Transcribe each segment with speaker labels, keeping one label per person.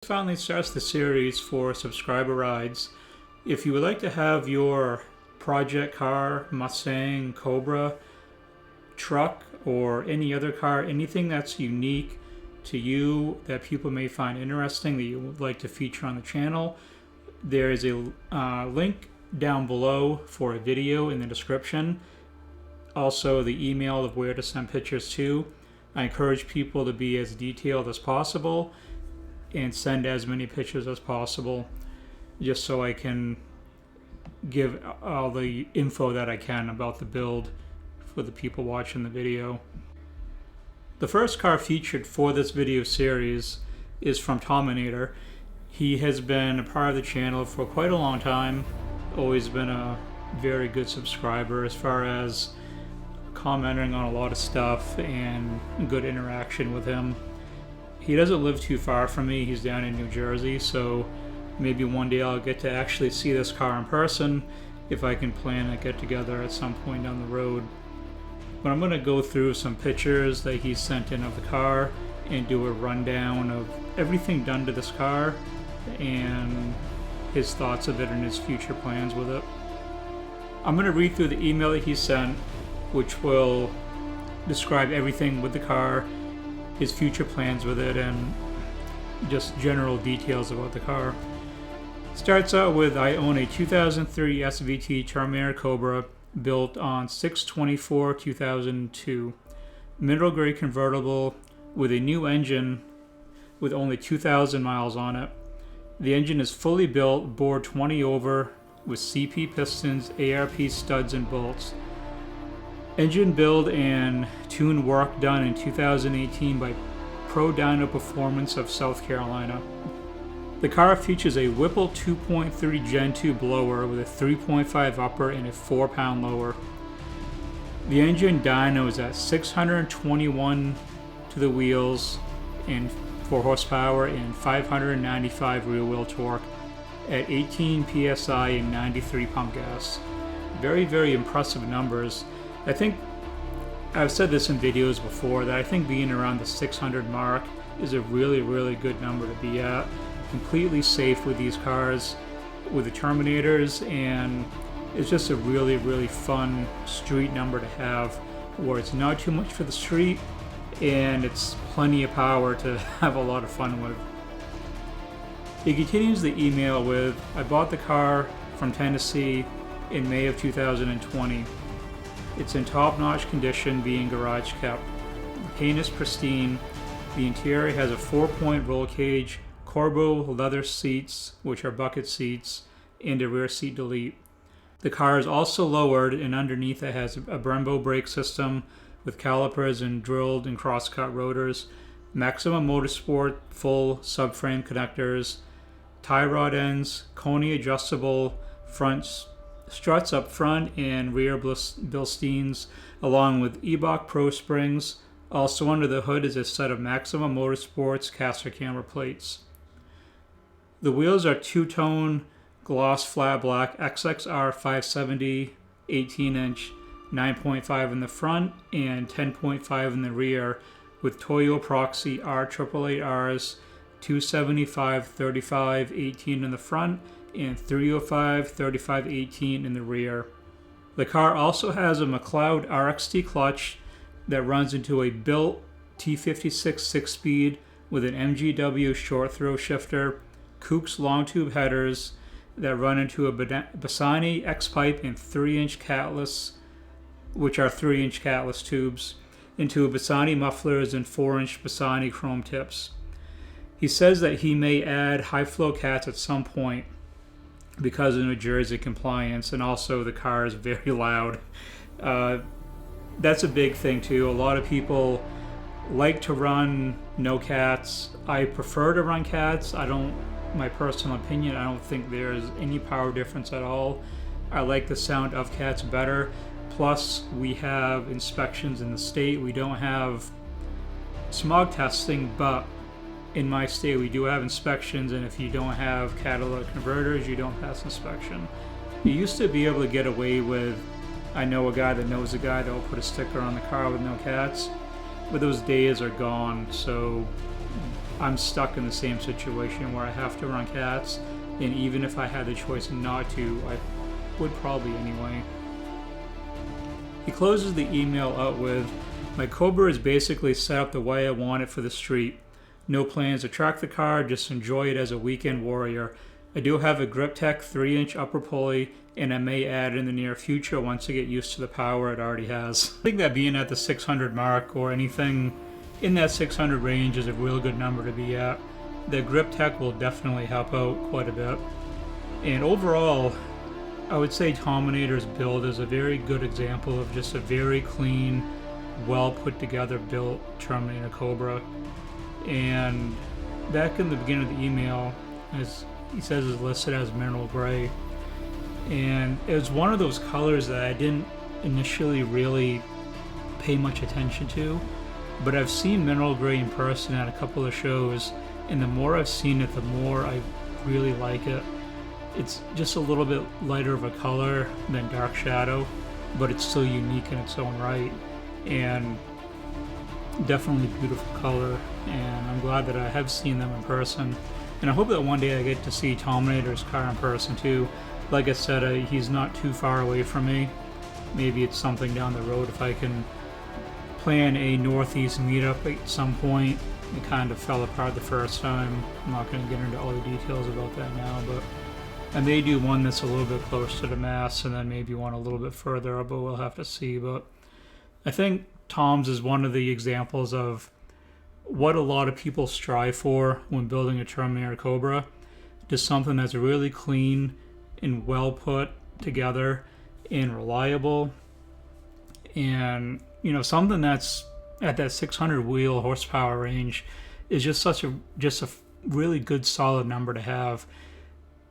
Speaker 1: Finally starts the series for subscriber rides. If you would like to have your project car, Mustang, Cobra, truck, or any other car, anything that's unique to you that people may find interesting that you would like to feature on the channel, there is a link down below for a video in the description. Also the email of where to send pictures to. I encourage people to be as detailed as possible and send as many pictures as possible, just so I can give all the info that I can about the build for the people watching the video. The first car featured for this video series is from Terminator. He has been a part of the channel for quite a long time, always been a very good subscriber as far as commenting on a lot of stuff and good interaction with him. He doesn't live too far from me. He's down in New Jersey, so maybe one day I'll get to actually see this car in person if I can plan a get-together at some point down the road. But I'm going to go through some pictures that he sent in of the car and do a rundown of everything done to this car and his thoughts of it and his future plans with it. I'm going to read through the email that he sent, which will describe everything with the car, his future plans with it, and just general details about the car. Starts out with, I own a 2003 SVT Terminator Cobra built on 6/24/2002. Mineral grade convertible with a new engine with only 2,000 miles on it. The engine is fully built, bore 20 over, with CP pistons, ARP studs and bolts. Engine build and tune work done in 2018 by Pro Dyno Performance of South Carolina. The car features a Whipple 2.3 Gen 2 blower with a 3.5 upper and a 4-pound lower. The engine dyno is at 621 to the wheels and 4 horsepower and 595 rear wheel torque at 18 psi and 93 pump gas. Very, very impressive numbers. I think I've said this in videos before that I think being around the 600 mark is a really, really good number to be at. Completely safe with these cars, with the Terminators, and it's just a really, really fun street number to have where it's not too much for the street and it's plenty of power to have a lot of fun with. He continues the email with, I bought the car from Tennessee in May of 2020. It's in top-notch condition, being garage kept. The paint is pristine. The interior has a 4-point roll cage, Corbo leather seats, which are bucket seats, and a rear seat delete. The car is also lowered, and underneath it has a Brembo brake system with calipers and drilled and cross-cut rotors, Maximum Motorsport full subframe connectors, tie rod ends, Coney adjustable front struts up front and rear Bilsteins, along with Eibach Pro springs. Also under the hood is a set of Maximum Motorsports caster camber plates. The wheels are two-tone gloss flat black XXR 570 18-inch, 9.5 in the front and 10.5 in the rear, with Toyo Proxy R888Rs, 275 35 18 in the front and 305 35 18 in the rear. The car also has a McLeod RXT clutch that runs into a built T56 6-speed with an MGW short throw shifter, Kooks long tube headers that run into a Bassani X-pipe and 3-inch catless, which are 3-inch catless tubes, into Bassani mufflers and 4-inch Bassani chrome tips. He says that he may add high-flow cats at some point because of New Jersey compliance, and also the car is very loud. That's a big thing too. A lot of people like to run no cats. I prefer to run cats. My personal opinion, I don't think there's any power difference at all. I like the sound of cats better. Plus, we have inspections in the state. We don't have smog testing, but in my state we do have inspections, and if you don't have catalytic converters, you don't pass inspection. You used to be able to get away with, I know a guy that knows a guy that will put a sticker on the car with no cats, but those days are gone. So I'm stuck in the same situation where I have to run cats, and even if I had the choice not to, I would probably anyway. He closes the email out with, "My Cobra is basically set up the way I want it for the street. No plans to track the car, just enjoy it as a weekend warrior. I do have a Grip Tech 3-inch upper pulley, and I may add in the near future once I get used to the power it already has." I think that being at the 600 mark or anything in that 600 range is a real good number to be at. The Grip Tech will definitely help out quite a bit. And overall, I would say Terminator's build is a very good example of just a very clean, well put together built Terminator Cobra. And back in the beginning of the email, as he says, is listed as mineral gray. And it was one of those colors that I didn't initially really pay much attention to, but I've seen mineral gray in person at a couple of shows, and the more I've seen it, the more I really like it. It's just a little bit lighter of a color than Dark Shadow, but it's still unique in its own right, and definitely a beautiful color, and I'm glad that I have seen them in person. And I hope that one day I get to see Terminator's car in person too. Like I said, he's not too far away from me. Maybe it's something down the road if I can plan a Northeast meetup at some point. It kind of fell apart the first time. I'm not going to get into all the details about that now, but I may do one that's a little bit closer to Mass, and then maybe one a little bit further up, but we'll have to see. But I think Tom's is one of the examples of what a lot of people strive for when building a Terminator Cobra. Just something that's really clean and well put together and reliable, and something that's at that 600 wheel horsepower range is just a really good solid number to have.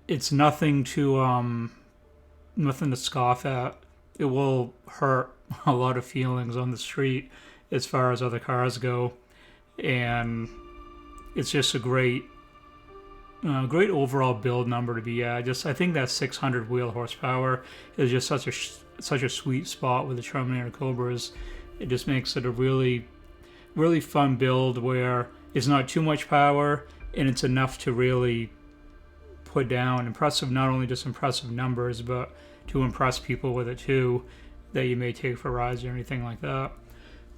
Speaker 1: It's nothing to scoff at. It will hurt a lot of feelings on the street as far as other cars go, and it's just a great overall build number to be at. I think that 600 wheel horsepower is just such a sweet spot with the Terminator Cobras. It just makes it a really, really fun build where it's not too much power and it's enough to really put down not only just impressive numbers, but to impress people with it too, that you may take for rides or anything like that.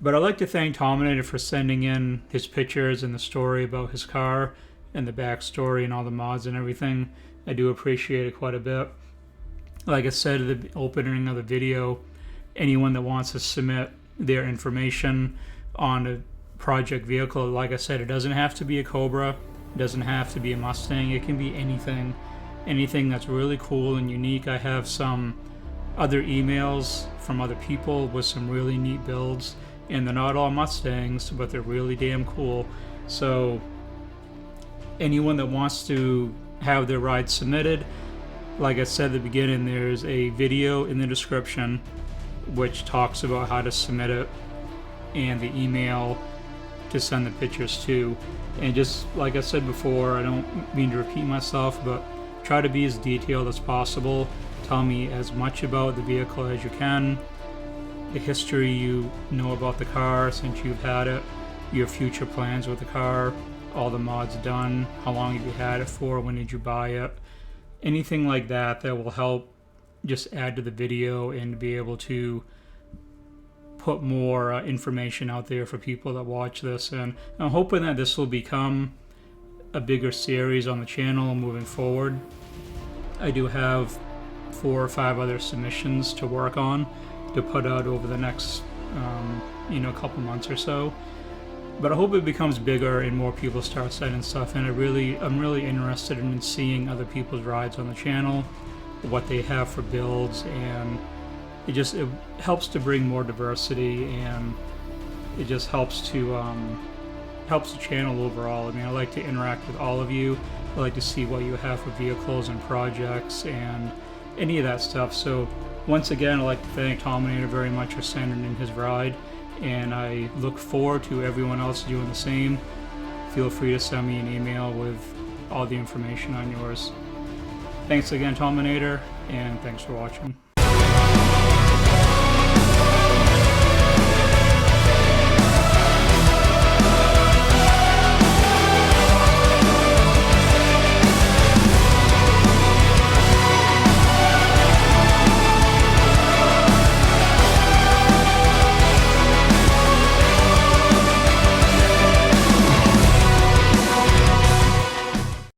Speaker 1: But I'd like to thank Terminator for sending in his pictures and the story about his car and the backstory and all the mods and everything. I do appreciate it quite a bit. Like I said at the opening of the video, anyone that wants to submit their information on a project vehicle, like I said, it doesn't have to be a Cobra, it doesn't have to be a Mustang, it can be anything that's really cool and unique. I have some other emails from other people with some really neat builds, and they're not all Mustangs, but they're really damn cool. So anyone that wants to have their ride submitted, like I said at the beginning, there's a video in the description which talks about how to submit it and the email to send the pictures to. And just like I said before, I don't mean to repeat myself, but try to be as detailed as possible. Tell me as much about the vehicle as you can, the history you know about the car since you've had it, your future plans with the car, all the mods done, how long have you had it for, when did you buy it, anything like that will help just add to the video and be able to put more information out there for people that watch this. And I'm hoping that this will become a bigger series on the channel moving forward. I do have 4 or 5 other submissions to work on to put out over the next couple months or so. But I hope it becomes bigger and more people start sending stuff in. I'm really interested in seeing other people's rides on the channel, what they have for builds, and it helps to bring more diversity, and it just helps the channel overall. I mean, I like to interact with all of you. I like to see what you have for vehicles and projects and any of that stuff. So once again, I'd like to thank Terminator very much for sending in his ride, and I look forward to everyone else doing the same. Feel free to send me an email with all the information on yours. Thanks again, Terminator, and thanks for watching.